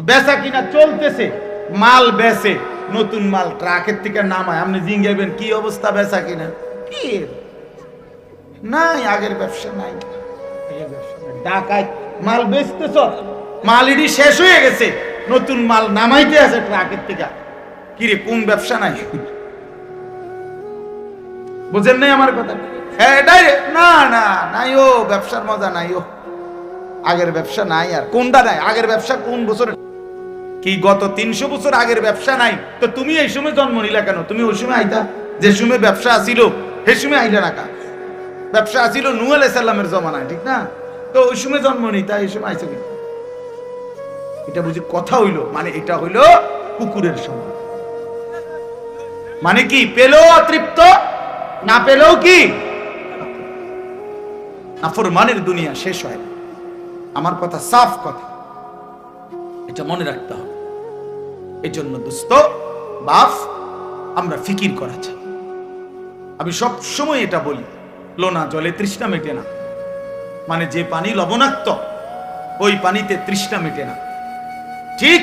বেচা কিনা চলতেছে, মাল বেচে, নতুন মাল ট্রাকের থেকে নামায়, আপনি জিঙ্গাইবেন কি অবস্থা বেচা কিনা? কি নাই, আগের ব্যবসা নাই। ঢাকায় মাল বেচতেছ, মাল ইডি শেষ হয়ে গেছে, নতুন মাল নামাইতে আছে ট্রাকের থেকে। কিরে, কোন ব্যবসা নাই? বুঝেন নাই আমার কথা? না না নাই, ও ব্যবসার মজা নাই, ও আগের ব্যবসা নাই। আর কোনটা নাই? আগের ব্যবসা কোন বছরে? কি গত 300 বছর আগের ব্যবসা নাই? তো তুমি এই সময় জন্ম নিলা কেন? তুমি ওই সময় আইতা, যে সময় ব্যবসা আসিল সেই সময় আইলা না? ব্যবসা আসিল নূহ আলাইহিস সালামের জমানায়, ঠিক না? তো ওই সময় জন্ম নিতা, এই সময় আইছো কি? এটা বুঝি কথা হইল? মানে এটা হইল কুকুরের সময়। মানে কি, পেলেও তৃপ্ত, না পেলেও কি নাফরমানের দুনিয়া শেষ হয় না। আমার কথা সাফ কথা, এটা মনে রাখতে হবে। এই জন্য দোস্ত বাপ, আমরা ফিকির করা চাই। আমি সব সময় এটা বলি, লোনা জলে তৃষ্ণা মেটে না। মানে যে পানি লবণাক্ত, ওই পানিতে তৃষ্ণা মেটে না। ঠিক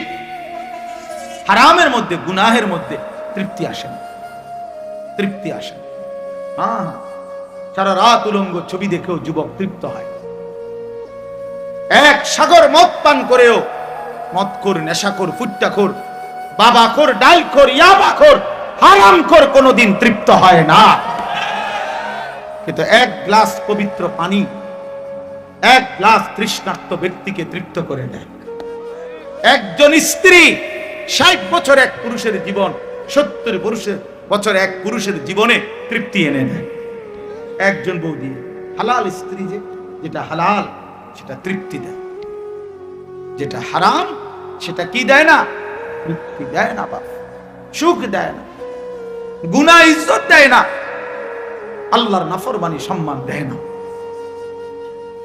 হারামের মধ্যে, গুনাহের মধ্যে তৃপ্তি আসে না, তৃপ্তি আসে না। হ্যাঁ, সারা রাত উলঙ্গ ছবি দেখেও যুবক তৃপ্ত হয়। এক সাগর মদ পান করেও মদখোর, নেশাখোর, ফুট্টাখোর, বাবাখোর, ডালখোর, ইয়াবাখোর, হারামখোর কোনোদিন তৃপ্ত হয় না। কিন্তু এক গ্লাস পবিত্র পানি এক গ্লাস তৃষ্ণার্ত ব্যক্তিকে তৃপ্ত করে দেয়। একজন স্ত্রী 60 বছর এক পুরুষের জীবন, 70 বছর এক পুরুষের জীবনে তৃপ্তি এনে দেয়। একজন বউ দিয়ে, হালাল স্ত্রী যেটা হালাল সেটা তৃপ্তি দেয়, যেটা হারাম সেটা কি দেয় না? তৃপ্তি দেয় না, বাপ সুখ দেয় না, গুনাহ ইজ্জত দেয় না, আল্লাহর নাফরমানি সম্মান দেয় না,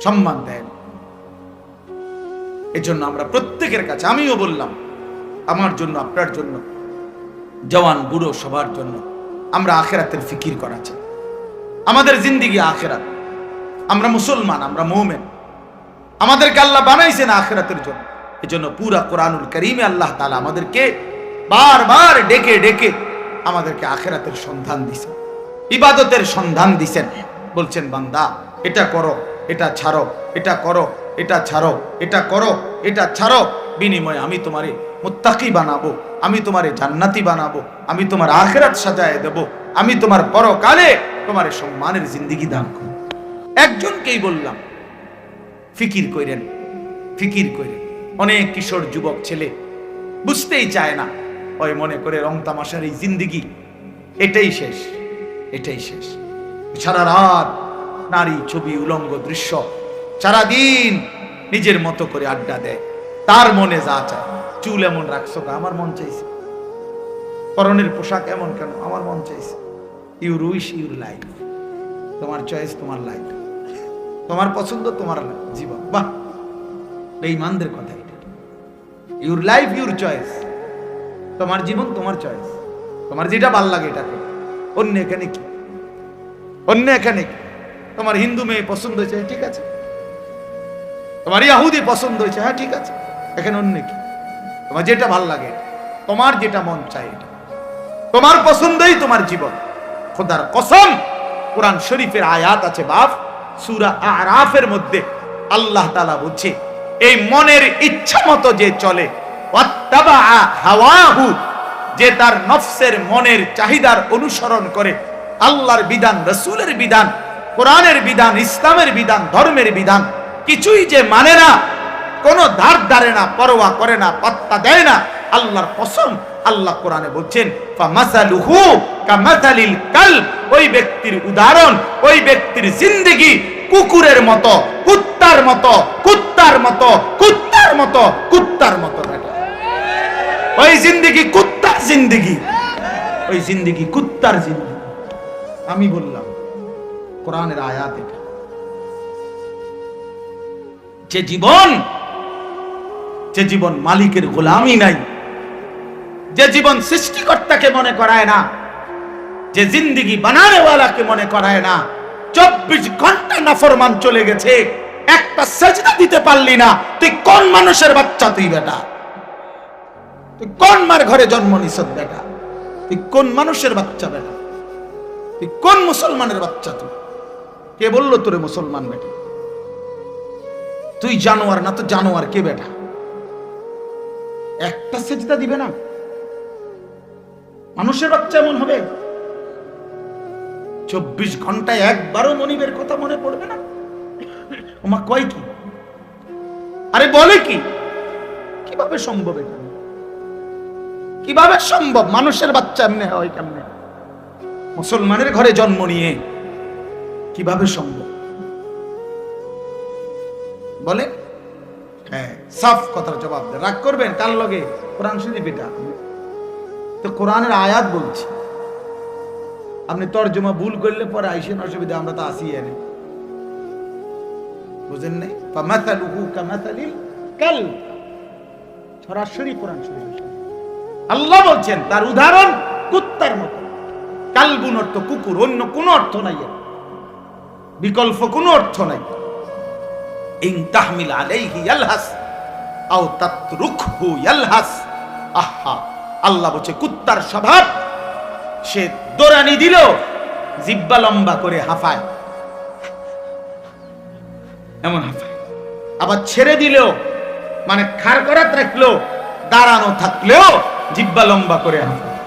সম্মান দেয় না। এজন্য আমরা প্রত্যেকের কাছে, আমিও বললাম, আমার জন্য, আপনার জন্য, জওয়ান বুড়ো সবার জন্য, আমরা আখিরাতের ফিকির করা চাই। আমাদের জিন্দেগি আখিরাত। আমরা মুসলমান, আমরা মুমিন, আমাদেরকে আল্লাহ বানাইছেন আখিরাতের জন্য। এজন্য পুরা কোরআনুল কারীমে আল্লাহ তাআলা আমাদেরকে বারবার ডেকে ডেকে আমাদেরকে আখিরাতের সন্ধান দিয়েছেন, ইবাদতের সন্ধান দিয়েছেন। বলছেন, বান্দা এটা করো, এটা ছাড়ো, এটা করো, এটা ছাড়ো, এটা করো, এটা ছাড়ো, বিনিময়ে আমি তোমারে মুত্তাকি বানাবো, আমি তোমারে জান্নাতি বানাবো, আমি তোমার আখিরাত সাজায় দেব, আমি তোমার পরকালে তোমার সম্মানের জিন্দেগি দান করব। একজনকেই বললাম, ফিকির করেন, ফিকির করেন। অনেক কিশোর যুবক ছেলে বুঝতেই চায় না, ওই মনে করে রং তামাশার এই জিন্দেগি এটাই শেষ, এটাই শেষ। সারা রাত নারী ছবি, উলঙ্গ দৃশ্য, সারাদিন নিজের মতো করে আড্ডা দেয়, তার মনে যা চায়। চুল এমন রাখছো, আমার মন চাইছে। পরনের পোশাক এমন কেন, আমার মন চাইছে। ইউ উইশ ইউর লাইফ, তোমার চয়েস, তোমার লাইফ, তোমার পছন্দ, তোমার জীবন। বাহ, বেঈমানদের কথা এটা। ইউর লাইফ ইউর চয়েস, তোমার জীবন, তোমার চয়েস, তোমার যেটা ভাল লাগে এটা করো। অন্য এখানে কি? অন্য এখানে কি? তোমার হিন্দু মেয়ে পছন্দ হয়েছে, ঠিক আছে। তোমার ইহুদি পছন্দ হয়েছে, হ্যাঁ ঠিক আছে। এখানে অন্য কি? তোমার যেটা ভাল লাগে, তোমার যেটা মন চায়, এটা তোমার পছন্দই তোমার জীবন। খোদার কসম, কোরআন শরীফের আয়াত আছে বাপ, সূরা আরাফের মধ্যে আল্লাহ তাআলা বলছে, এই মনের ইচ্ছা মতো যে চলে, ওয়াত্তাবা হাওয়াহু, যে তার নফসের মনের চাহিদার অনুসরণ করে, আল্লাহর বিধান, রাসূলের বিধান, কোরআনের বিধান, ইসলামের বিধান, ধর্মের বিধান কিছুই যে মানে না, কোনো ধার ধারে না, পরোয়া করে না, পাত্তা দেয় না, আল্লাহর কসম, আল্লাহ কোরআনে বলছেন, ফামাসালুহু কামাসালিল কালব, ওই ব্যক্তির উদাহরণ, ওই ব্যক্তির জিন্দেগি কুকুরের মতো, কুত্তার মতো, কুত্তার মতো, কুত্তার মতো, কুত্তার মতো থাকে। ওই জিন্দেগি কুত্তার জিন্দেগি, ওই জিন্দেগি কুত্তার জিন্দেগি। আমি বললাম, কোরআনের আয়াত এটা। যে জীবন মালিকের গোলামি নাই, যে জীবন সৃষ্টিকর্তাকে মনে করায় না, যে জিন্দেগি বানানেওয়ালাকে মনে করায় না, 24 ঘন্টা নাফরমান চলে গেছে, একটা সেজদা দিতে পারলি না, তুই কোন মানুষের বাচ্চা? তুই বেটা তুই কোন মার ঘরে জন্ম নিছ বেটা? তুই কোন মানুষের বাচ্চা বেটা? তুই কোন মুসলমানের বাচ্চা? তুই কে বললো তোরে মুসলমান বেটা? তুই জানোয়ার না তো জানোয়ার কে বেটা? একটা সেজদা দিবে না? মানুষের বাচ্চা এমন হবে? 24 ঘন্টায় একবারও মনিবের কথা মনে পড়বে না? ওমা কয় কি? আরে বলে কি? কিভাবে সম্ভব এটা? কিভাবে সম্ভব? মানুষের বাচ্চা এমনি হয় কেমনে? মুসলমানের ঘরে জন্ম নিয়ে কিভাবে সম্ভব? বলে হ্যাঁ, সাফ কথার জবাব দেন। রাগ করবেন কার লগে? কোরআন শরীফ এটা তো কোরআনের আয়াত বলছি। আপনি তর্জমা ভুল করলে পরে আইসেন, অসুবিধা, আমরা তো আসি এনে, বুঝেন নাই? ফামাসালুহু কামাসালিল কালব, সরাসরি কোরআন শরীফ আল্লাহ বলছেন তার উদাহরণ কুত্তার মতো। কালবুন অর্থ কুকুর, অন্য কোনো অর্থ নাই, বিকল্প কোনো অর্থ নাই। ইন তাহমিল আলাইহি ইয়ালহাস আও তাতরুকহু ইয়ালহাস। আহা, আল্লাহ বলছে কুত্তার স্বভাব, সে দৌড়ানি দিল জিব্বা লম্বা করে হাঁফায়, এমন হাঁফায়। আবার ছেড়ে দিলেও মানে খাড় করাত রাখলো, দাঁড়ানো থাকলেও জিব্বা লম্বা করে হাঁফায়।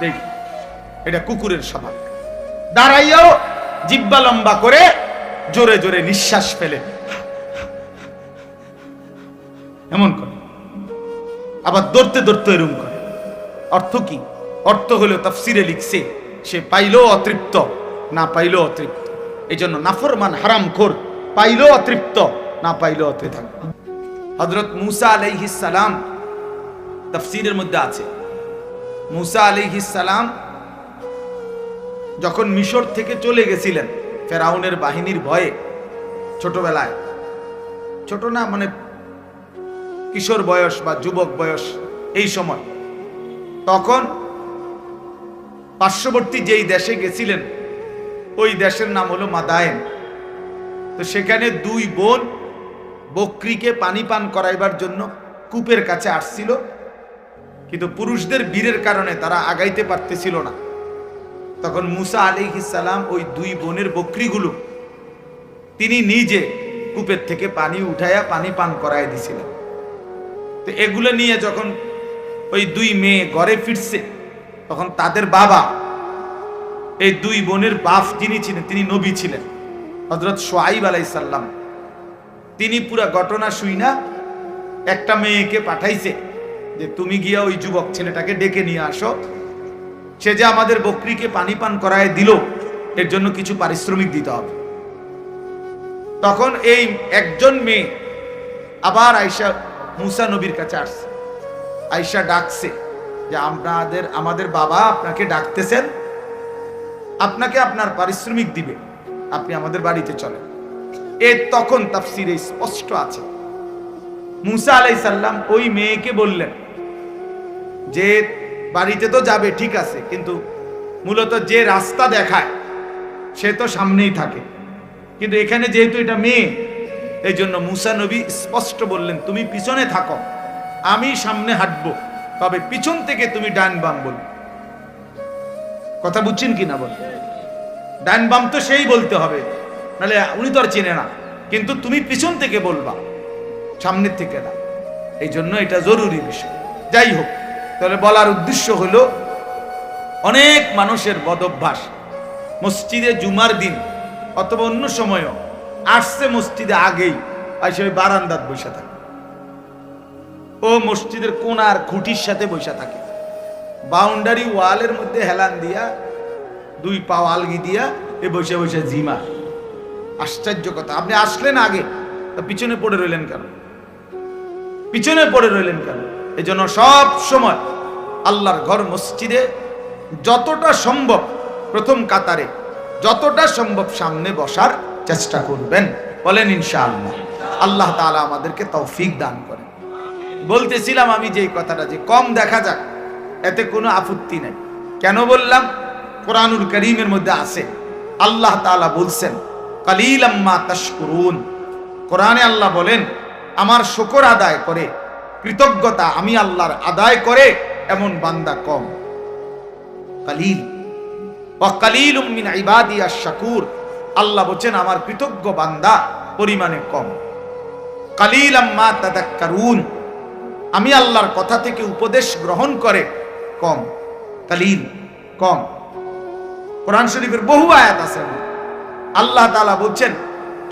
দেখ, এটা কুকুরের স্বভাব। দাঁড়াইয়াও জিব্বা লম্বা করে জোরে জোরে নিঃশ্বাস ফেলে এমন করে। আবার দৌড়তে দৌড়তে এরম করে। অর্থ কি? অর্থ হলো তাফসিরে লিখছে সে পাইলেও অতৃপ্ত, না পাইলেও অতৃপ্ত। এই জন্য নাফরমান হারামখোর পাইলেও অতৃপ্ত, না পাইলেও অতৃপ্ত থাকবে। হযরত মূসা আলাইহিস সালাম তাফসিরের মধ্যে আছে, মূসা আলাইহিস সালাম যখন মিশর থেকে চলে গেছিলেন ফেরাউনের বাহিনীর ভয়ে, ছোটবেলায়, ছোট না মানে কিশোর বয়স বা যুবক বয়স এই সময়, তখন পার্শ্ববর্তী যেই দেশে গেছিলেন ওই দেশের নাম হলো মাদায়েন। তো সেখানে দুই বোন বকরিকে পানি পান করাইবার জন্য কূপের কাছে আসছিল, কিন্তু পুরুষদের বীরের কারণে তারা আগাইতে পারতেছিল না। তখন মূসা আলাইহিস সালাম ওই দুই বোনের বকরিগুলো তিনি নিজে কূপের থেকে পানি উঠাইয়া পানি পান করাই দিছিলেন। তো এগুলো নিয়ে যখন ওই দুই মেয়ে ঘরে ফিরছে, তখন তাদের বাবা, এই দুই বোনের বাপ যিনি ছিলেন তিনি নবী ছিলেন, হযরত শুআইব আলাইহিস সালাম, তিনি পুরা ঘটনা শুইনা একটা মেয়েকে পাঠাইছে যে তুমি গিয়া ওই যুবক ছেলেটাকে ডেকে নিয়ে আসো, সে যে আমাদের বকরিকে পানি পান করায় দিল এর জন্য কিছু পারিশ্রমিক দিতে হবে। তখন এই একজন মেয়ে আবার আয়েশা মূসা নবীর কাছে আসছে, আয়েশা ডাকছে যে আমাদের বাবা আপনাকে ডাকতেছেন, আপনাকে আপনার পারিশ্রমিক দিবে, আপনি আমাদের বাড়িতে চলেন। তখন তাফসীরে স্পষ্ট আছে মূসা আলাইহিস সালাম ওই মেয়েকে বললেন যে বাড়িতে তো যাবে ঠিক আছে, কিন্তু মূলত যে রাস্তা দেখায় সে তো সামনেই থাকে, কিন্তু এখানে যেহেতু এটা মেয়ে, এই জন্য মূসা নবী স্পষ্ট বললেন তুমি পিছনে থাকো, আমি সামনে হাঁটবো, তবে পিছন থেকে তুমি ডান বাম বলবে। কথা বুঝছেন কিনা? বল, ডান বাম তো সেই বলতে হবে, নাহলে উনি তো আর চেনে না, কিন্তু তুমি পিছন থেকে বলবা, সামনের থেকে না। এই জন্য এটা জরুরি বিষয়। যাই হোক, তাহলে বলার উদ্দেশ্য হলো অনেক মানুষের বদভ্যাস মসজিদে জুমার দিন অথবা অন্য সময়ও আসছে মসজিদে আগেই আসে ওই বারান্দাত বসে থাকে, ও মসজিদের কোনার খুঁটির সাথে বসে থাকে, বাউন্ডারি ওয়ালের মধ্যে হেলান দিয়া দুই পা আলগি দিয়া এ বসে বসে জিমা। আশ্চর্য কথা, আপনি আসলেন আগে, তা পিছনে পড়ে রইলেন কেন? পিছনে পড়ে রইলেন কেন? এই জন্য সব সময় আল্লাহর ঘর মসজিদে যতটা সম্ভব প্রথম কাতারে, যতটা সম্ভব সামনে বসার চেষ্টা করবেন। বলেন ইনশাআল্লাহ। আল্লাহ তাআলা আমাদেরকে তৌফিক দান করেন। বলতেছিলাম আমি যে কথাটা যে কম দেখা যাক এতে কোনো আপত্তি নেই। কেন বললাম? কোরআনুল কারীমের মধ্যে আছে, আল্লাহ তাআলা বলছেন কালিলাম মা তাশকুরুন। কোরআনে আল্লাহ বলেন আমার শুকর আদায় করে কৃতজ্ঞতা আমি আল্লাহর আদায় করে এমন বান্দা কম। কালিল ওয়া কালিলুম মিন ইবাদিয়াশ শাকুর, আল্লাহ বলেন আমার কৃতজ্ঞ বান্দা পরিমাণে কম। কালিলাম মা তাযাক্কারুন, আমি আল্লাহর কথা থেকে উপদেশ গ্রহণ করে কম। কালিল, কম। কোরআন শরীফের বহু আয়াত আছে, আল্লাহ তাআলা বলেন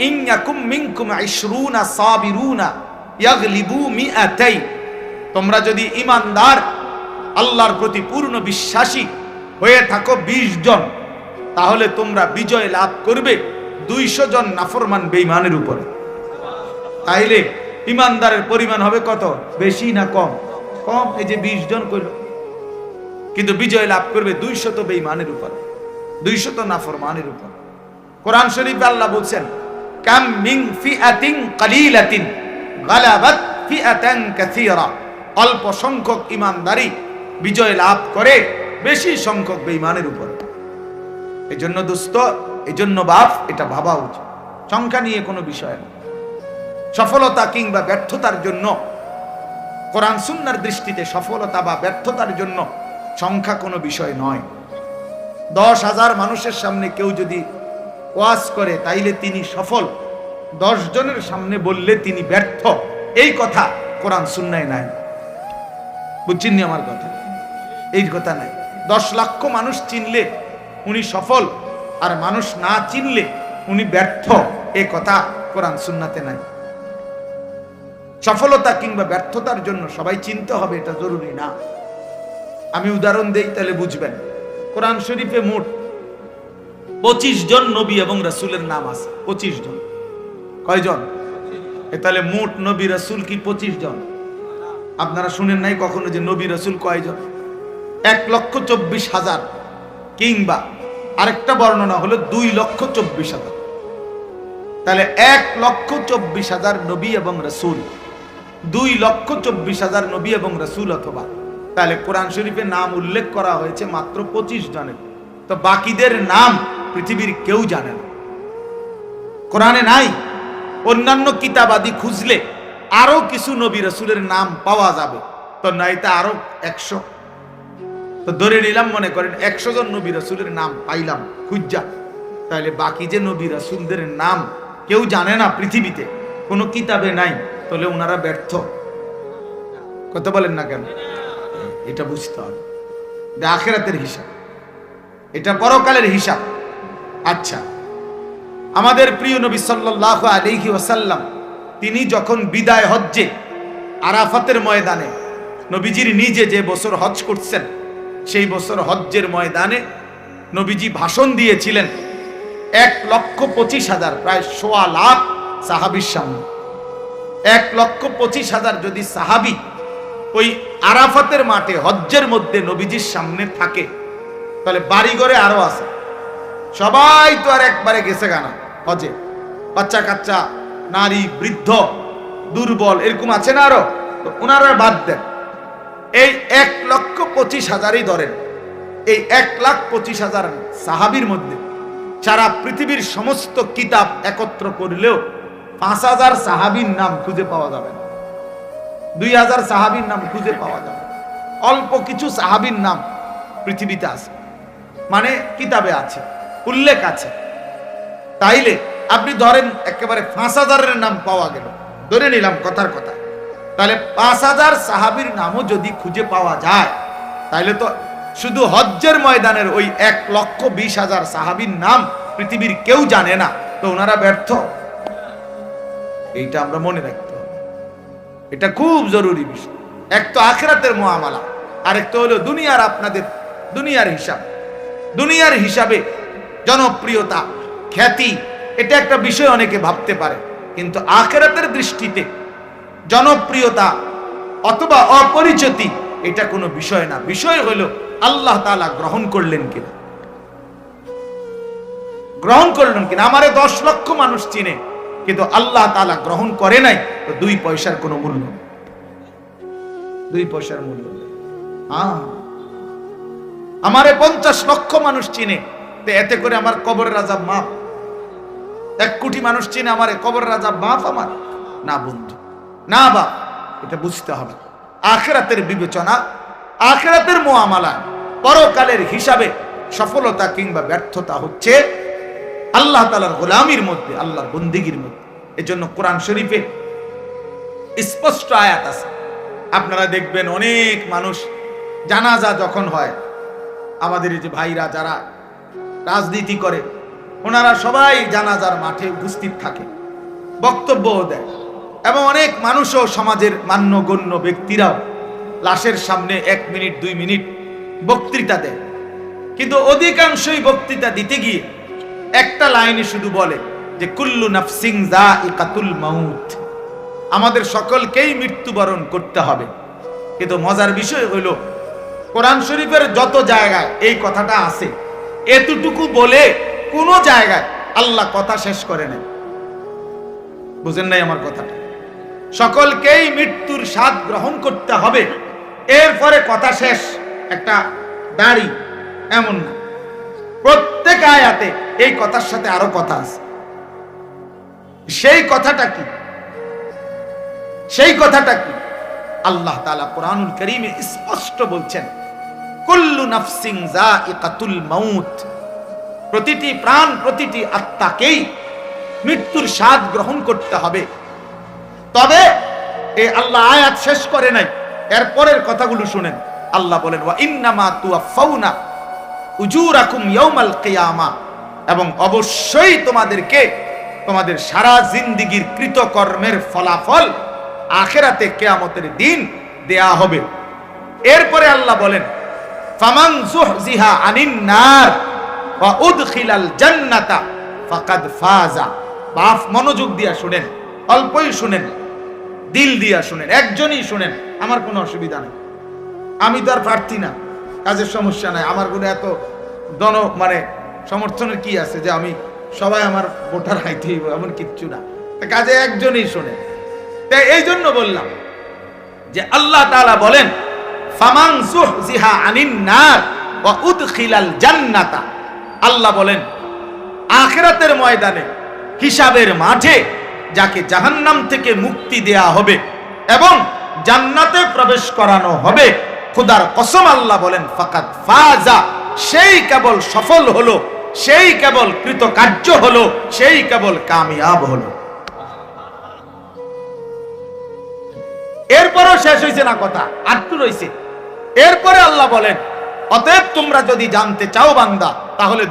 ইন ইয়াকুম মিনকুম 20 সাবিরুনা ইয়াগলিবু মিআতাই, তোমরা যদি ঈমানদার আল্লাহর প্রতি পূর্ণ বিশ্বাসী হয়ে থাকো 20 জন, তাহলে তোমরা বিজয় লাভ করবে 200 জন নাফরমান বেঈমানের উপরে। তাইলে ঈমানদারের পরিমাণ হবে কত? বেশি না কম? কম। এই যে 20 জন কইল, কিন্তু বিজয় লাভ করবে 200 বেঈমানের উপর, 200 নাফরমানের উপর। কোরআন শরীফে আল্লাহ বলছেন কাম মিন ফিআতিন কালিলাতিন গালাবাত ফিআতান কাসীরা, অল্প সংখ্যক ঈমানদারি বিজয় লাভ করে বেশি সংখ্যক বেঈমানের উপর। এজন্য দোস্ত, এজন্য বাপ, এটা ভাবা উচিত, সংখ্যা নিয়ে কোনো বিষয় না। সফলতা কিংবা ব্যর্থতার জন্য কোরআন সুন্নাহর দৃষ্টিতে সফলতা বা ব্যর্থতার জন্য সংখ্যা কোনো বিষয় নয়। 10,000 মানুষের সামনে কেউ যদি ওয়াজ করে তাইলে তিনি সফল, 10 জনের সামনে বললে তিনি ব্যর্থ, এই কথা কোরআন সুন্নায় নাই। বুঝছেন নি আমার কথা? এই কথা নাই। 10 লক্ষ মানুষ চিনলে উনি সফল, আর মানুষ না চিনলে উনি ব্যর্থ, এই কথা কোরআন সুন্নাতে নাই। সফলতা কিংবা ব্যর্থতার জন্য সবাই চিনতে হবে এটা জরুরি না। আমি উদাহরণ দেই তাহলে বুঝবেন। কোরআন শরীফে মোট 25 জন নবী এবং রাসূলের নাম আছে। 25 জন। কয়জন? তাহলে মোট নবী রাসূল কি 25 জন? আপনারা শুনেন নাই কখনো যে নবী রাসূল কয়জন? 1,24,000, কিংবা আরেকটা বর্ণনা হলো 2,24,000। তাহলে 1,24,000 নবী এবং রাসূল, 2,24,000 নবী এবং রাসূল, অথবা তাহলে কোরআন শরীফে নাম উল্লেখ করা হয়েছে মাত্র 25 জনের। তো বাকিদের নাম পৃথিবীর কেউ জানে না, কোরআনে নাই। অন্যান্য কিতাবাদি খুঁজলে আরো কিছু নবী রাসূলের নাম পাওয়া যাবে, তো নাইতে আরো 100। তো ধরে নিলাম, মনে করেন 100 জন নবী রাসূলের নাম পাইলাম খুঁজা, তাহলে বাকি যে নবী রাসূলদের নাম কেউ জানে না পৃথিবীতে, কোনো কিতাবে নাই, তাহলে ওনারা ব্যর্থ। কথা বলেন না কেন? এটা বুঝতে হবে, এটা আখিরাতের হিসাব, এটা পরকালের হিসাব। আচ্ছা, আমাদের প্রিয় নবী সাল্লাল্লাহু আলাইহি ওয়াসাল্লাম তিনি যখন বিদায় হজ্জে আরাফাতের ময়দানে, নবীজির নিজে যে বছর হজ করছেন সেই বছর হজ্জের ময়দানে নবীজি ভাষণ দিয়েছিলেন 1,25,000, প্রায় 1.25 লাখ সাহাবীর সামনে। 1,25,000 যদি সাহাবী ওই আরাফাতের মাঠে হজ্জের মধ্যে নবীজির সামনে থাকে, তাহলে বাড়িঘরে আরো আছে, সবাই তো আর একবারে গেছে গানা হজে, বাচ্চা কাচ্চা, নারী, বৃদ্ধ, দুর্বল, এরকম আছে না আরো, তো ওনারা বাদ দেন। এই 1,25,000ই ধরেন, এই 1,25,000 সাহাবীর মধ্যে সারা পৃথিবীর সমস্ত কিতাব একত্র করলেও 5,000 সাহাবীর নাম খুঁজে পাওয়া যাবে না, 2,000 সাহাবীর নাম খুঁজে পাওয়া যাবে। অল্প কিছু সাহাবীর নাম পৃথিবীতে আছে, মানে কিতাবে আছে, উল্লেখ আছে। তাইলে আপনি ধরেন একেবারে 5,000-এর নাম পাওয়া গেল, ধরে নিলাম কথার কথা, তাহলে 5,000 সাহাবীর নামও যদি খুঁজে পাওয়া যায়, তাহলে তো শুধু হজ্জের ময়দানের ওই 1,20,000 সাহাবীর নাম পৃথিবীর কেউ জানে না, তো ওনারা ব্যর্থ। এইটা আমরা মনে রাখতে হবে, এটা খুব জরুরি বিষয়। এক তো আখিরাতের মুআমালা, আর এক তো হলো দুনিয়ার, আপনাদের দুনিয়ার হিসাব। দুনিয়ার হিসাবে জনপ্রিয়তা, খ্যাতি, এটা একটা বিষয় অনেকে ভাবতে পারে, কিন্তু আখিরাতের দৃষ্টিতে জনপ্রিয়তা অথবা অপরিচিতি এটা কোনো বিষয় না। বিষয় হলো আল্লাহ তাআলা গ্রহণ করলেন কিনা, গ্রহণ করলেন কিনা। আমারে 10 লক্ষ মানুষ চিনে, কিন্তু আল্লাহ তাআলা গ্রহণ করে নাই, তো 2 পয়সার কোনো মূল্য, 2 পয়সার মূল্য। আমারে 50 লক্ষ মানুষ চিনে, তো এতে করে আমার কবরের আযাব মাফ। 1 কোটি মানুষ চিনে আমারে, কবরের আযাব মাফ আমার? না বন্ধু, না বাপ, এটা বুঝতে হবে। আখিরাতের বিবেচনা, আখিরাতের মুআমালা, পরকালের হিসাবে সফলতা কিংবা ব্যর্থতা হচ্ছে আল্লাহ তাআলার গোলামির মধ্যে, আল্লাহর বন্দেগীর মধ্যে। এজন্য কোরআন শরীফে স্পষ্ট আয়াত আছে। আপনারা দেখবেন অনেক মানুষ জানাজা যখন হয়, আমাদের এই যে ভাইরা যারা রাজনীতি করে, ওনারা সবাই জানাজার মাঠে উপস্থিত থাকে, বক্তব্যও দেয়, এবং অনেক মানুষও সমাজের মান্যগণ্য ব্যক্তিরাও লাশের সামনে 1 মিনিট 2 মিনিট বক্তৃতা দেয়। কিন্তু অধিকাংশই বক্তৃতা দিতে গিয়ে একটা লাইনে শুধু বলে যে কুল্লু নাফসিন যায়িকাতুল মাউত, আমাদের সকলকেই মৃত্যুবরণ করতে হবে। কিন্তু মজার বিষয় হলো কোরআন শরীফের যত জায়গায় এই কথাটা আছে, এতটুকু বলে কোন জায়গায় আল্লাহ কথা শেষ করে নাই। বুঝেন নাই আমার কথাটা? সকলকেই মৃত্যুর স্বাদ গ্রহণ করতে হবে, এরপরে কথা শেষ, একটা দাড়ি, এমন না। প্রত্যেক আয়াতে এই কথার সাথে আরো কথা আছে। সেই কথাটা কি? সেই কথাটা কি? আল্লাহ তাআলা কোরআনুল কারীমে স্পষ্ট বলছেন, কুল্লু নাফসিন যায়িকাতুল মাউত, প্রতিটি প্রাণ, প্রতিটি আত্মাকেই মৃত্যুর স্বাদ গ্রহণ করতে হবে। তবে এই আল্লাহ আয়াত শেষ করে নাই, এর পরের কথাগুলো শুনেন। আল্লাহ বলেন, ওয়া ইন্নামা তুওয়াফাউনা উজুরাকুম ইয়াউমাল কিয়ামা, এবং অবশ্যই তোমাদেরকে তোমাদের সারা জিন্দেগীর কৃতকর্মের ফলাফল আখিরাতে কিয়ামতের দিন দেয়া হবে। এরপরে আল্লাহ বলেন, ফামান যুহজিহা আনিন নার ওয়া উদখিলাল জান্নাতা ফাকাদ ফাজা। বাপ মনোযোগ দিয়া শুনেন, অল্পই শুনেন, দিল দিয়া শুনেন, একজনই শুনেন, আমার কোনো অসুবিধা নেই। আমি তো আর প্রার্থী না, কাজের সমস্যা নাই, আমার কোনো এত সমর্থনের কি আছে যে আমি সবাই আমার ভোটার হাইতে হইব, এমন কিচ্ছু না। কাজে একজনই শোনেন। তাই এই জন্য বললাম যে আল্লাহ তাআলা বলেন, ফামান যুহজিহা আনিন নার ওয়া উদখিলাল জান্নাতা। আল্লাহ বলেন আখিরাতের ময়দানে, হিসাবের মাঠে যাকে জাহান্নাম থেকে মুক্তি দেয়া হবে এবং জান্নাতে প্রবেশ করানো হবে, খোদার কসম আল্লাহ বলেন, ফাকাদ ফাজা, সেই কেবল সফল হলো, সেই কেবল কৃতকার্য হলো, সেই কেবল কামিয়াব হলো। এরপরও শেষ হয়েছে না কথা, আটটু রয়েছে। এরপরে আল্লাহ বলেন, অতএব তোমরা যদি জানতে চাও বান্দা, তাহলে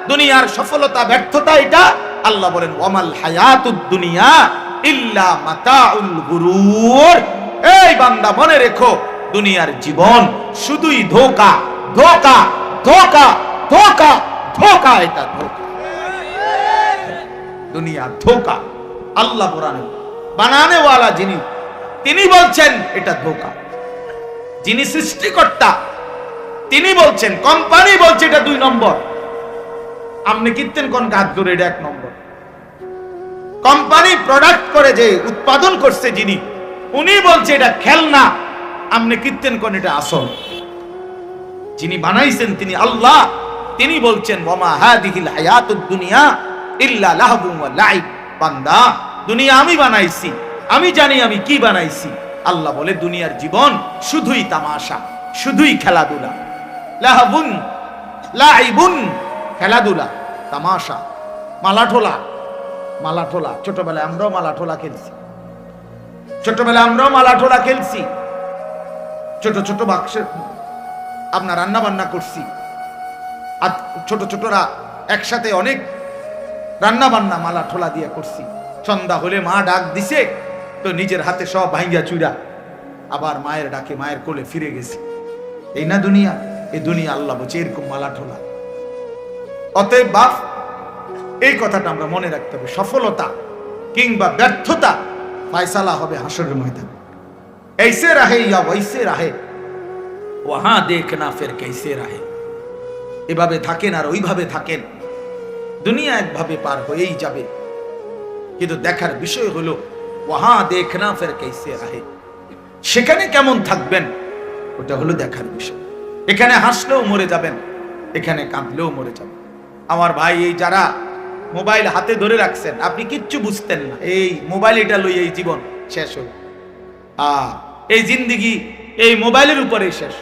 দুনিয়ার সফলতা ব্যর্থতা এটা। আল্লাহ বলেন, ওয়ামাল হায়াতুদ দুনিয়া ইল্লা মাতাউল গুরুর। এই বান্দা মনে রেখো, দুনিয়ার জীবন শুধুই ধোঁকা, ধোঁকা, ধোঁকা, ধোঁকা, ধোঁকা, এটা ধোঁকা। দুনিয়া ধোঁকা। আল্লাহ কোরআনে বানানেওয়ালা যিনি, তিনি বলছেন এটা ধোঁকা। যিনি সৃষ্টিকর্তা তিনি বলছেন, কোম্পানি বলছে এটা 2 নম্বর। আপনি কিনতেন কোন গাছ ধরে, এটা 1 নম্বর। কোম্পানি প্রোডাক্ট করে যে উৎপাদন করছে যিনি, উনি বলছে এটা খেলনা, আপনি কিনতেন কোন এটা আসল। যিনি বানাইছেন তিনি আল্লাহ, তিনি বলছেন, ওয়ামা হাদিহিল হায়াতুদ দুনিয়া ইল্লা লাহবুন ওয়া লাইব। বান্দা, দুনিয়া আমি বানাইছি, আমি জানি আমি কি বানাইছি। আল্লাহ বলে দুনিয়ার জীবন শুধুই তামাশা, শুধুই খেলাধুলা। লাহবুন লাইবুন, খেলাধুলা, তামাশা, মালাঠোলা। মালাঠোলা ছোটবেলায় আমরাও মালাঠোলা খেলছি, ছোটবেলায় আমরাও মালাঠোলা খেলছি। ছোট ছোট বাক্সে আপনার রান্না বান্না করছি, আর ছোট ছোটরা একসাথে অনেক রান্না বান্না মালাঠোলা দিয়ে করছি। সন্ধ্যা হলে মা ডাক দিছে তো নিজের হাতে সব ভাঙ্গা চুরা আবার মায়ের ডাকে মায়ের কোলে ফিরে গেছি। এই না দুনিয়া? এই দুনিয়া আল্লাহ বলছে এরকম মালাঠোলা। অতএব বাপ, এই কথাটা আমরা মনে রাখতে হবে, সফলতা কিংবা ব্যর্থতা ফায়সালা হবে হাসরের ময়দানে। ऐसे रहे या वैसे रहे, वहां देखना फिर कैसे रहे। এভাবে থাকেন আর ওইভাবে থাকেন, দুনিয়া একভাবে পার হয়েই যাবে। কিন্তু দেখার বিষয় হলো ওয়াহা দেখনা ফির कैसे रहे, সেখানে কেমন থাকবেন ওটা হলো দেখার বিষয়। এখানে হাসলেও মরে যাবেন, এখানে কাঁদলেও মরে যাবেন। আমার ভাই, এই যারা মোবাইল হাতে ধরে রাখছেন, আপনি কিচ্ছু বুঝতেন না, এই মোবাইল এটা লই এই জীবন শেষ হল। এই জিন্দিগি এই মোবাইলের উপরে শেষ।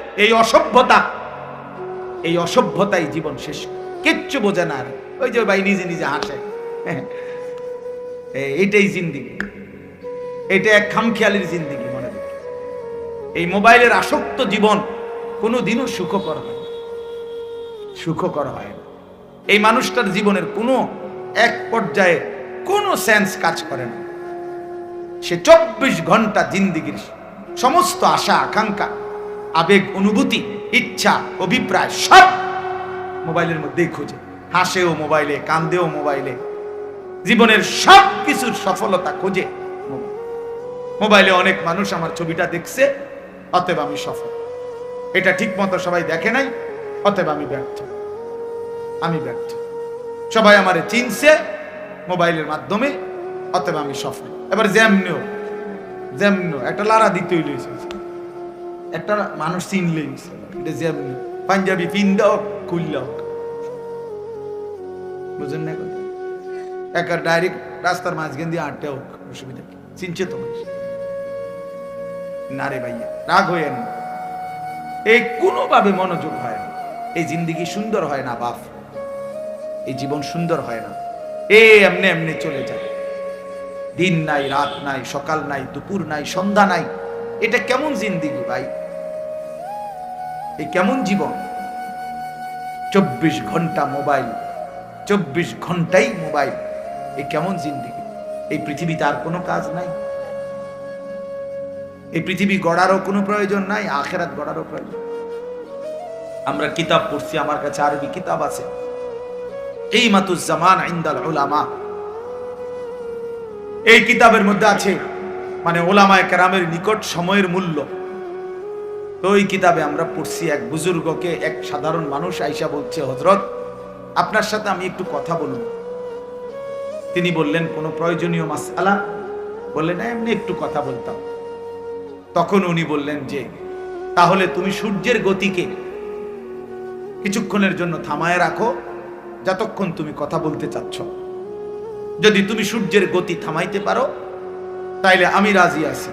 এই অসভ্যতাই জীবন শেষ, কিচ্ছু বোঝে না। ওই যে ভাই নিজে নিজে হাসে, এইটাই জিন্দিগি, এটা এক খামখেয়ালির জিন্দিগি। মনে দেখি এই মোবাইলের আসক্ত জীবন কোনোদিনও সুখকর হয় না, সুখকর হয় না। এই মানুষটার জীবনের কোনো এক পর্যায়ে কোনো সেন্স কাজ করে না। সে 24 ঘন্টা জিন্দিগির সমস্ত আশা আকাঙ্ক্ষা, আবেগ, অনুভূতি, ইচ্ছা, অভিপ্রায় সব মোবাইলের মধ্যেই খোঁজে। হাসেও মোবাইলে, কান্দেও মোবাইলে, জীবনের সব কিছুর সফলতা খোঁজে মোবাইলে। অনেক মানুষ আমার ছবিটা দেখছে, অতএব আমি সফল। এটা ঠিক মতো সবাই দেখে নাই, অতএব আমি ব্যর্থ। সবাই আমারে চিনছে মোবাইলের মাধ্যমে, অতএব আমি সফল। এবার যেমনিও একটা লারা দিতেই লইছে, একটা মানুষ চিনলেই এটা যেমনি পাঞ্জাবি পিন্দা হোক, খুললে হোক, বুঝেন না কথা? একটা ডাইরেক্ট রাস্তার মাঝখান দিয়ে আটটা হোক, অসুবিধা কি? চিনছে তো না রে ভাইয়া, রাগ হয়ে না। এই কোনোভাবে মনোযোগ হয় না। এই জিন্দিগি সুন্দর হয় না বাপ, এই জীবন সুন্দর হয় না। এমনি এমনি চলে যায়। দিন নাই, রাত নাই, সকাল নাই, দুপুর নাই, সন্ধ্যা নাই। এটা কেমন জিন্দিগি ভাই? এই কেমন জীবন? 24 ঘন্টা মোবাইল, 24 ঘন্টাই মোবাইল। এই কেমন জিন্দিগি? এই পৃথিবীতে আর কোনো কাজ নাই? এই পৃথিবী গড়ারও কোনো প্রয়োজন নাই, আখিরাত গড়ারও প্রয়োজন। আমরা কিতাব পড়ছি, আমার কাছে আরবি কিতাব আছে, কিমাতুজ জামান ইনদাল উলামা। এই কিতাবের মধ্যে আছে মানে উলামায়ে কেরামের নিকট সময়ের মূল্য। তো ওই কিতাবে আমরা পড়ছি, এক বুজুর্গকে এক সাধারণ মানুষ আইসা বলছে, হযরত আপনার সাথে আমি একটু কথা বলবো। তিনি বললেন, কোনো প্রয়োজনীয় মাসআলা? বললেন, এমনি একটু কথা বলতাম। তখন উনি বললেন যে, তাহলে তুমি সূর্যের গতিকে কিছুক্ষণের জন্য থামায় রাখো, যতক্ষণ তুমি কথা বলতে চাচ্ছ। যদি তুমি সূর্যের গতি থামাইতে পারো তাইলে আমি রাজি আছি,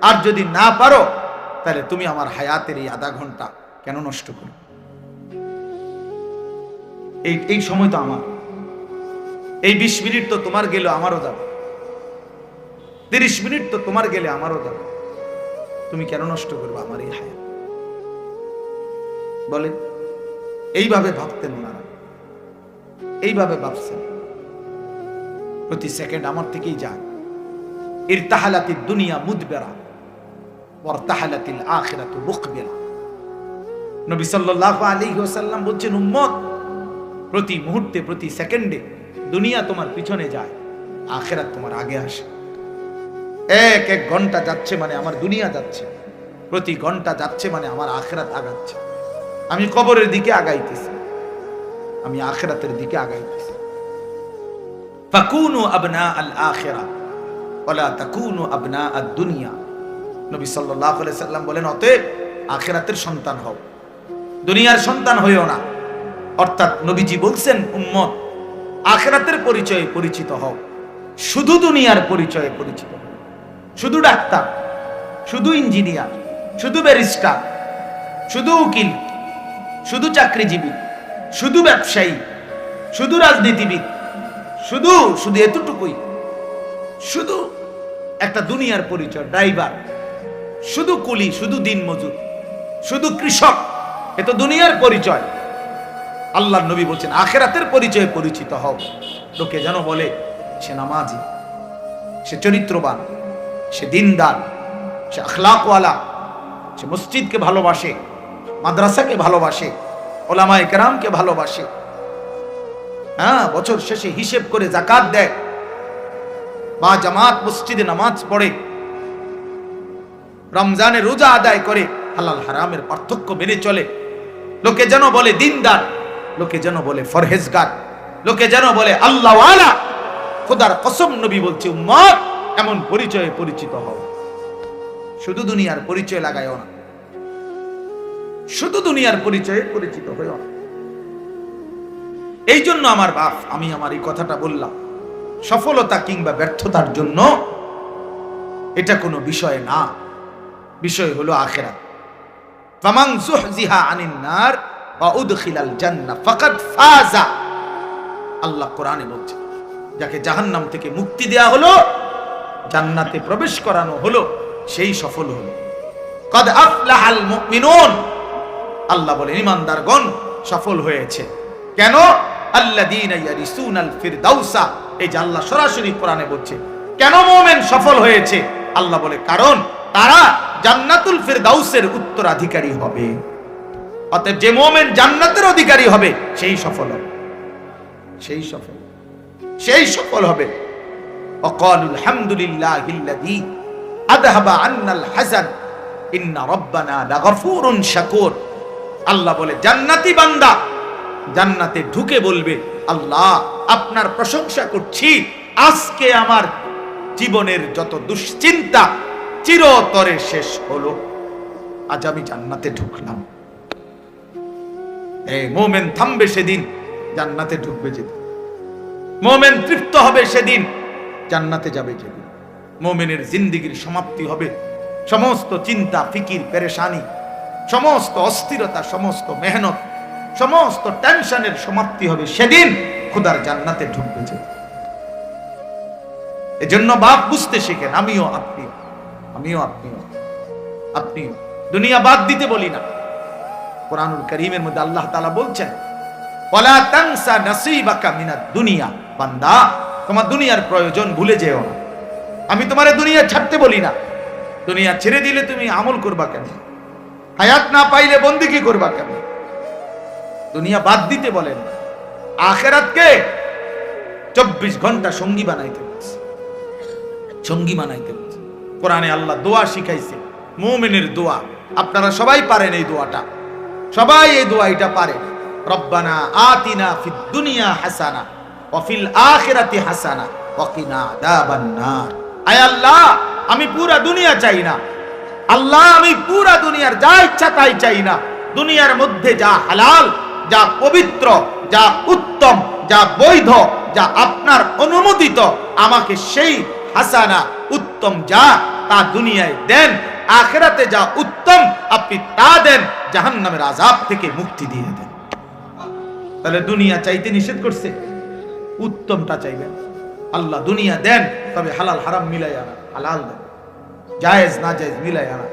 আর যদি না পারো তাহলে তুমি আমার হায়াতের এই আধা ঘন্টা কেন নষ্ট করো? এই সময় তো আমার, এই 20 মিনিট তো তোমার গেলে আমারও যাবে, 30 মিনিট তো তোমার গেলে আমারও যাবে। তুমি কেন নষ্ট করবে আমার এই হায়াত? বলেন, এইভাবে ভাবতেন ওনারা, এইভাবে ভাবছেন। প্রতি সেকেন্ড আমার থেকেই যায়। ইরতাহালাতিদ দুনিয়া মুদবিরা ওয়ারতাহালাতিল আখিরাতু মুকবিলা। নবী সাল্লাল্লাহু আলাইহি ওয়াসাল্লাম বলছেন, উম্মত, প্রতি মুহূর্তে, প্রতি সেকেন্ডে দুনিয়া তোমার পিছনে যায়, আখিরাত তোমার আগে আসে। এক এক ঘন্টা যাচ্ছে মানে আমার দুনিয়া যাচ্ছে, প্রতি ঘন্টা যাচ্ছে মানে আমার আখিরাত আগাচ্ছে। আমি কবরের দিকে আগাইতেছি, আমি আখিরাতের দিকে আগাইতেছি। ফাকুনু আবনা আল আখিরা ওয়ালা তাকুনু আবনা আদ দুনিয়া। নবী সাল্লাল্লাহু আলাইহি সাল্লাম বলেন, অতএব আখিরাতের সন্তান হও, দুনিয়ার সন্তান হইও না। অর্থাৎ নবীজি বলছেন, উম্মত, আখিরাতের পরিচয়ে পরিচিত হও, শুধু দুনিয়ার পরিচয়ে পরিচিত হও। শুধু ডাক্তার, শুধু ইঞ্জিনিয়ার, শুধু ব্যারিস্টার, শুধু উকিল, শুধু চাকরিজীবী, শুধু ব্যবসায়ী, শুধু রাজনীতিবিদ, শুধু শুধু এতটুকুই, শুধু একটা দুনিয়ার পরিচয়। ড্রাইভার, শুধু কুলি, শুধু দিনমজুর, শুধু কৃষক, এ তো দুনিয়ার পরিচয়। আল্লাহর নবী বলছেন, আখিরাতের পরিচয়ে পরিচিত হও। লোকে যেন বলে সে নামাজি, সে চরিত্রবান, সে দিনদার, সে আখলাকওয়ালা, সে মসজিদকে ভালোবাসে, মাদ্রাসাকে ভালোবাসে, ওলামায়ে কেরামকে ভালোবাসে। হ্যাঁ, বছর শেষে হিসেব করে যাকাত দেয়, বা জামাত মসজিদে নামাজ পড়ে, রমজানে রোজা আদায় করে, হালাল হারামের পার্থক্য মেনে চলে। লোকে যেন বলে দিনদার, লোকে যেন বলে ফরহেজগার, লোকে যেন বলে আল্লাহওয়ালা। খোদার কসম, নবী বলছে, উম্মত, এমন পরিচয়ে পরিচিত হও। শুধু দুনিয়ার পরিচয় লাগাইও না, শুধু দুনিয়ার পরিচয়ে পরিচিত হইও না। এই জন্য আমার বাপ, আমি আমার এই কথাটা বললাম, সফলতা কিংবা ব্যর্থতার জন্য এটা কোনো বিষয় না। বিষয় হলো আখিরাত। ফামান যুহজিহা আনিন নার ওয়া উদখিলাল জান্নাহ ফাকাদ ফাজা। আল্লাহ কোরআনে বলছেন, যাকে জাহান্নাম থেকে মুক্তি দেয়া হলো, জান্নাতে প্রবেশ করানো হলো, সেই সফল হলো। কদ আফলাহাল মুমিনুন, আল্লাহ বলেন ঈমানদারগণ সফল হয়েছে। কেন? আল্লাযীনা ইয়ারিসুনাল ফিরদাউসা। এই যে আল্লাহ সরাসরি কোরআনে বলছে কেন মুমিন সফল হয়েছে, আল্লাহ বলে কারণ তারা জান্নাতুল ফিরদাউসের উত্তরাধিকারী হবে। অতএব যে মুমিন জান্নাতের অধিকারী হবে সেই সফল হবে, সেই সফল হবে। ওয়াকালুল হামদুলিল্লাহিল্লাযী আযহাবা আন্নাল হাযান ইন্না রাব্বানা লাগফুরুন শাকুর। আল্লাহ বলে জান্নাতি বান্দা জান্নাতে ঢুকে বলবে, আল্লাহ আপনার প্রশংসা করছি, আজকে আমার জীবনের যত দুশ্চিন্তা চিরতরে শেষ হলো, আজ আমি জান্নাতে ঢুকলাম। এই মুমিন থামবে সেদিন, জান্নাতে ঢুকবে যেদিন। মুমিন তৃপ্ত হবে সেদিন, জান্নাতে যাবে যেদিন। মুমিনের জিন্দেগীর সমাপ্তি হবে, সমস্ত চিন্তা ফিকির পেরেশানি, সমস্ত অস্থিরতা, সমস্ত মেহনত, সমস্ত টেনশনের সমাপ্তি হবে সেদিন খোদার জান্নাতে ঢুকবে যেদিন। এজন্য বাপ বুঝতে শিখেন, আমিও আপনিও। দুনিয়া বাদ দিতে বলি না। কোরআনুল কারীমের মধ্যে আল্লাহ তাআলা বলছেন, ওয়ালা তানসা নাসীবাকা মিনাদ দুনিয়া। বান্দা, তোমার দুনিয়ার প্রয়োজন ভুলে যেও না। আমি তোমারে দুনিয়া ছাড়তে বলি না। দুনিয়া ছেড়ে দিলে তুমি আমল করবা কেন? হায়াত না পাইলে বন্দেগী করবা কেন? দুনিয়া বাদ দিতে বলেন, আখিরাতকে 24 ঘন্টা সঙ্গী বানাইতে বলছে, সঙ্গী বানাইতে বলছে। কোরআনে আল্লাহ দোয়া শিখাইছে, মুমিনের দোয়া। আপনারা সবাই পারেন এই দোয়াটা, সবাই এই দোয়াটা পারেন। রব্বানা আতিনা ফিদ দুনিয়া হাসানা ওয়া ফিল আখিরাতি হাসানা ওয়া কিনা আযাবান নার। আয় আল্লাহ, আমি পুরা দুনিয়া চাই না। আল্লাহ, আমি পুরা দুনিয়ার যা ইচ্ছা তাই চাই না। দুনিয়ার মধ্যে যা হালাল, যা পবিত্র, যা উত্তম, যা বৈধ, যা আপনার অনুমোদিত, আমাকে সেই হাসানা উত্তম যা তা দুনিয়ায় দেন। আখিরাতে যা উত্তম আপনি তা দেন, জাহান্নামের আযাব থেকে মুক্তি দিয়ে দেন। তাহলে দুনিয়া চাইতে নিষেধ করছে, উত্তমটা চাইবেন। আল্লাহ দুনিয়া দেন, তবে হালাল হারাম মিলাই আনা, হালাল দেন, জায়েজ না জায়েজ মিলাই আনা।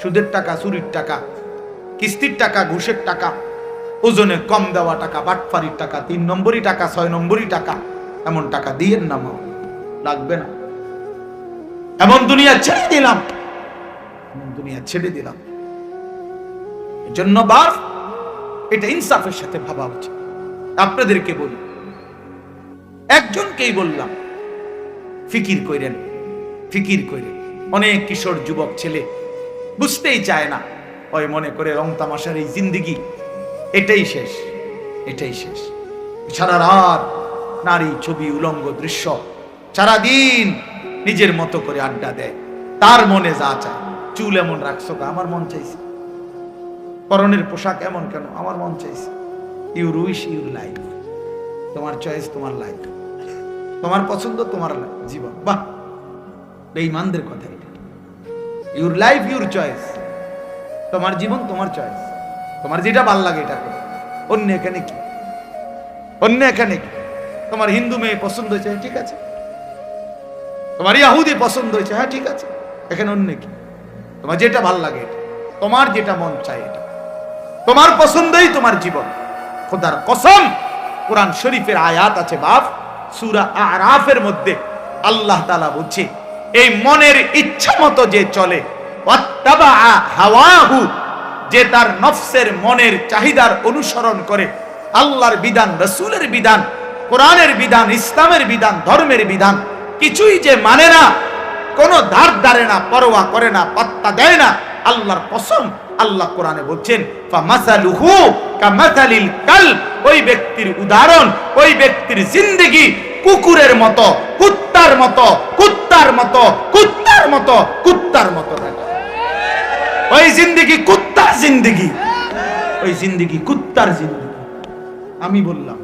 সুদের টাকা, চুরির টাকা, কিস্তির টাকা, ঘুষের টাকা, ওজনে কম দেওয়া টাকা, বাটফারির টাকা, 3 নম্বরই টাকা, 6 নম্বরই টাকা, এমন টাকা দিয়েন না, মা লাগবে না। এমন দুনিয়া ছেড়ে দিলাম, এজন্য বাপ এটা ইনসাফের সাথে ভাবা উচিত। আপনাদেরকে বলি, একজনকেই বললাম, ফিকির কইরেন। অনেক কিশোর যুবক ছেলে বুঝতেই চায় না, ওই মনে করে রং তামাশার এই জিন্দেগি এটাই শেষ। সারা রাত নারী, ছবি, উলঙ্গ দৃশ্য, সারাদিন নিজের মতো করে আড্ডা দেয়। তার মনে যা চায়, চুল এমন রাখছো, আমার মন চাইছে। পরনের পোশাক এমন কেন, আমার মন চাইছে। ইউর উইশ ইউর লাইফ, তোমার চয়েস, তোমার লাইফ, তোমার পছন্দ, তোমার জীবন। বাহ, বেঈমানদের কথা এটা। ইউর লাইফ ইউর চয়েস, তোমার জীবন তোমার চয়েস, তোমার যেটা ভাল লাগে এটা করো। অন্য এখানে কি? তোমার হিন্দু মেয়ে পছন্দ হয়েছে, ঠিক আছে। তোমার ইহুদি পছন্দ হয়েছে, হ্যাঁ ঠিক আছে। এখানে অন্য কি? তোমার যেটা ভাল লাগে এটা, তোমার যেটা মন চায় এটা, তোমার পছন্দই তোমার জীবন। খোদার কসম, কোরআন শরীফের আয়াত আছে বাপ, সূরা আরাফের মধ্যে আল্লাহ তাআলা বলছে, এই মনের ইচ্ছা মতো যে চলে, ওয়াত্তাবা হাওয়াহু, যে তার নফসের মনের চাহিদার অনুসরণ করে, আল্লাহর বিধান, রাসূলের বিধান, কোরআনের বিধান, ইসলামের বিধান, ধর্মের বিধান কিছুই যে মানে না, কোনো ধার ধারে না, পরোয়া করে না, পাত্তা দেয় না, আল্লাহর কসম, আল্লাহ কোরআনে বলছেন, ফামাসালুহু কামাসালিল কালব, ওই ব্যক্তির উদাহরণ, ওই ব্যক্তির জিন্দেগি কুকুরের মতো, কুত্তার মতো। ওই জিন্দেগি কুত্তার জিন্দেগি, আমি বললাম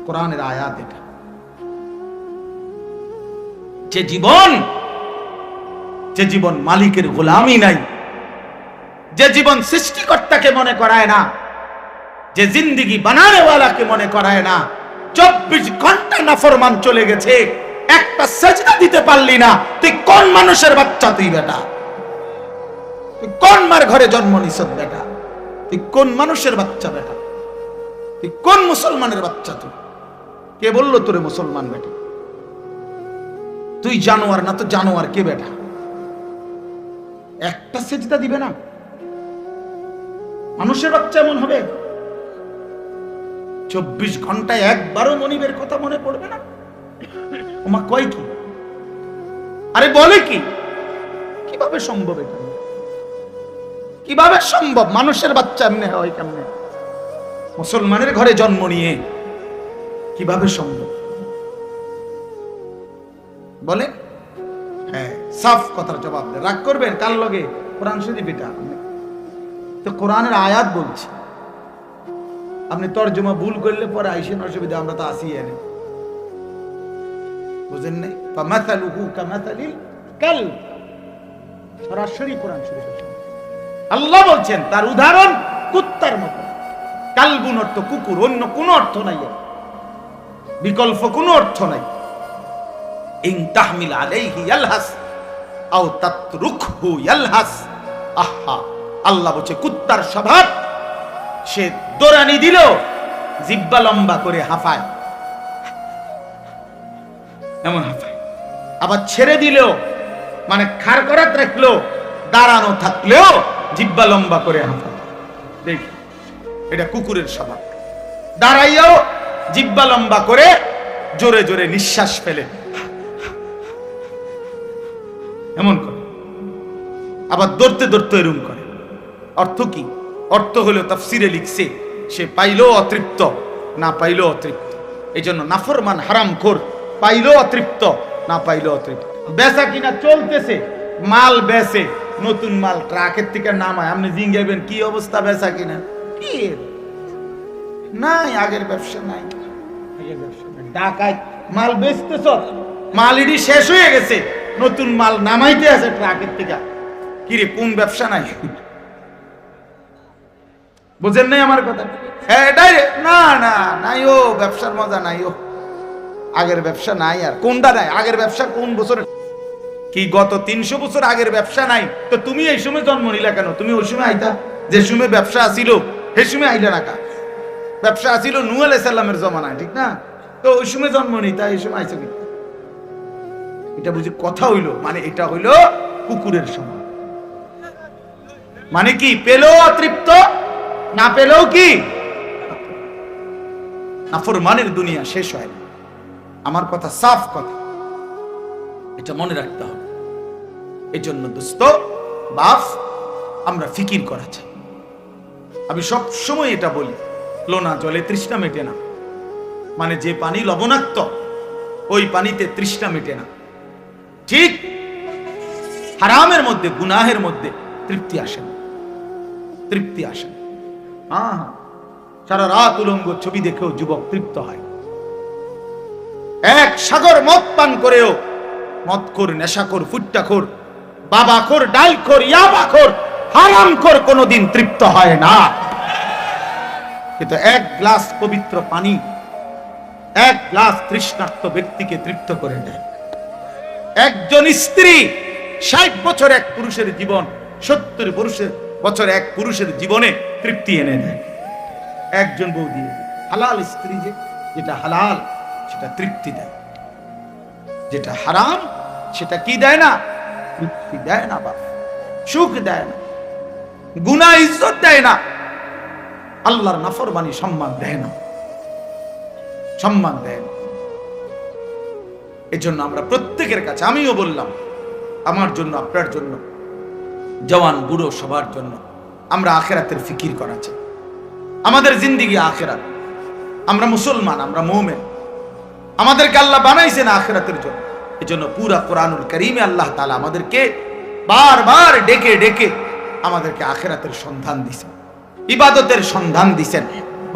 কোরআনের আয়াত এটা। যে জীবন মালিকের গোলামি নাই, যে জীবন সৃষ্টিকর্তাকে মনে করায় না, যে জিন্দিগি বানানেওয়ালাকে মনে করায় না, 24 ঘন্টা নাফরমান চলে গেছে, একটা সেজদা দিতে পারলি না, তুই কোন মানুষের বাচ্চা? তুই বেটা, তুই কোন মার ঘরে জন্ম নিছ বেটা? তুই কোন মানুষের বাচ্চা বেটা? তুই কোন মুসলমানের বাচ্চা? তুই কে বললো তোরে মুসলমান বেটা? তুই জানোয়ার না তো জানোয়ার কে বেটা? একটা সেজদা দিবে না? মানুষের বাচ্চা এমন হবে? 24 ঘন্টায় একবারও মনিবের কথা মনে পড়বে না? ওমা কয় কি? আরে বলে কি? কিভাবে সম্ভব এটা? কিভাবে সম্ভব? মানুষের বাচ্চা এমনি হয় কেমনে? মুসলমানের ঘরে জন্ম নিয়ে কিভাবে সম্ভব? বলে হ্যাঁ, সাফ কথার জবাব দেন। রাগ করবেন কার লগে? কোরআন শরীফ এটা তো কোরআনের আয়াত বলছে, আপনি তরজমা ভুল করলে পরে আইসেন, অসুবিধা, আমরা তো আসি এনে, বুঝেন নাই? ফামাসালুহু কামাসালিল কালব, সরাসরি কোরআন শরীফে আল্লাহ বলছেন তার উদাহরণ কুত্তার মতো। কালবুন অর্থ কুকুর, অন্য কোনো অর্থ নাই, বিকল্প কোনো অর্থ নাই। ইন তাহমিল আলাইহি ইয়ালহাস আও তাতরুকহু ইয়ালহাস। আহা, আল্লাহ বলছে কুত্তার স্বভাব, সে দৌড়ানি দিল জিহ্বা লম্বা করে হাঁফায়, এমন হাঁফায়। আবার ছেড়ে দিল মানে খাড় করাত রাখলো, দাঁড়ানো থাকলেও জিহ্বা লম্বা করে হাঁফায়। দেখি, এটা কুকুরের স্বভাব। দাঁড়াইয়াও জিহ্বা লম্বা করে জোরে জোরে নিঃশ্বাস ফেলে এমন করে। আবার দৌড়তে দৌড়তে এরম করে। অর্থ কি? অর্থ হলো তাফসিরে লিখছে, সে পাইলো অতৃপ্ত, না পাইলো অতৃপ্ত। এই জন্য নাফরমান হারামখোর, পাইলো অতৃপ্ত, না পাইলো অতৃপ্ত। বেচা কিনা চলতেছে, মাল বেচে, নতুন মাল ট্রাকের থেকে নামায়, আপনি জিঙ্গাইবেন কি অবস্থা বেচা কিনা? কি নাই, আগের ব্যবসা নাই, আগের ব্যবসা নাই। ঢাকায় মাল বেচতেছ, মাল ইডি শেষ হয়ে গেছে, নতুন মাল নামাইতে আছে ট্রাকের থেকে। কিরে, কোন ব্যবসা নাই? বুঝেন নাই আমার কথা? এটাই না, না নাই, ও ব্যবসার মজা নাই, ও আগের ব্যবসা নাই। আর কোনটা নাই? আগের ব্যবসা কোন বছর? কি গত 300 বছর আগের ব্যবসা নাই? তো তুমি এই সময় জন্ম নিলা কেন? তুমি ওই সময় আইতা, যে সময় ব্যবসা আসিল সে সময় আইলা না কা? ব্যবসা আসিল নূহ আলাইহিস সালামের জমানায়, ঠিক না? তো ওই সময় জন্ম নিতা, এই সময় আইছো কি? এটা বুঝি কথা হইলো? মানে এটা হইলো কুকুরের সময়। মানে কি? পেলেও অতৃপ্ত, না পেলেও কি? নাফরমানের দুনিয়া শেষ হয় না। আমার কথা সাফ কথা, এটা মনে রাখতে হবে। এই জন্য দোস্ত বাপ, আমরা ফিকির করা চাই। আমি সব সময় এটা বলি, লোনা জলে তৃষ্ণা মেটে না। মানে যে পানি লবণাক্ত, ওই পানিতে তৃষ্ণা মেটে না। ঠিক হারামের মধ্যে, গুনাহের মধ্যে তৃপ্তি আসে না, তৃপ্তি আসে না। হ্যাঁ, সারা রাত উলঙ্গ ছবি দেখেও যুবক তৃপ্ত হয়। এক সাগর মদ পান করেও মদখোর, নেশাখোর, ফুট্টাখোর, বাবাখোর, ডালখোর, ইয়াবাখোর, হারামখোর কোনোদিন তৃপ্ত হয় না। কিন্তু এক গ্লাস পবিত্র পানি এক গ্লাস তৃষ্ণার্ত ব্যক্তিকে তৃপ্ত করে দেয়। একজন স্ত্রী 60 বছর এক পুরুষের জীবন, 70 বছর এক পুরুষের জীবনে তৃপ্তি এনে দেয়। একজন বউ দিয়ে, হালাল স্ত্রী যেটা হালাল সেটা তৃপ্তি দেয়, যেটা হারাম সেটা কি দেয় না? তৃপ্তি দেয় না, বাবা সুখ দেয় না, গুনাহ ইজ্জত দেয় না, আল্লাহর নাফরমানি সম্মান দেয় না, সম্মান দেয় না। এজন্য আমরা প্রত্যেকের কাছে, আমিও বললাম আমার জন্য, আপনার জন্য, জওয়ান বুড়ো সবার জন্য, আমরা আখিরাতের ফিকির করা চাই। আমাদের জিন্দেগি আখিরাত। আমরা মুসলমান, আমরা মুমিন, আমাদেরকে আল্লাহ বানাইছেন আখিরাতের জন্য। এজন্য পুরা কোরআনুল কারীমে আল্লাহ তাআলা আমাদেরকে বারবার ডেকে ডেকে আমাদেরকে আখিরাতের সন্ধান দিয়েছেন, ইবাদতের সন্ধান দিয়েছেন।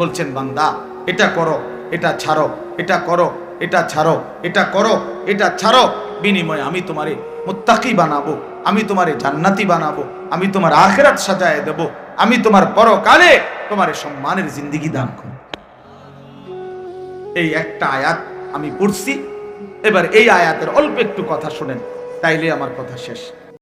বলছেন বান্দা এটা করো, এটা ছাড়ো, এটা করো, এটা ছাড়ো, এটা করো, এটা ছাড়ো, বিনিময়ে আমি তোমারে মুত্তাকি বানাবো, আমি তোমারে জান্নাতি বানাবো, আমি তোমার আখিরাত সাজায় দেব, আমি তোমার পরকালে তোমারে সম্মানের জিন্দেগি দান করব। এই একটা আয়াত আমি পড়ছি। এবার এই আয়াতের অল্প একটু কথা শুনেন, তাইলে আমার কথা শেষ।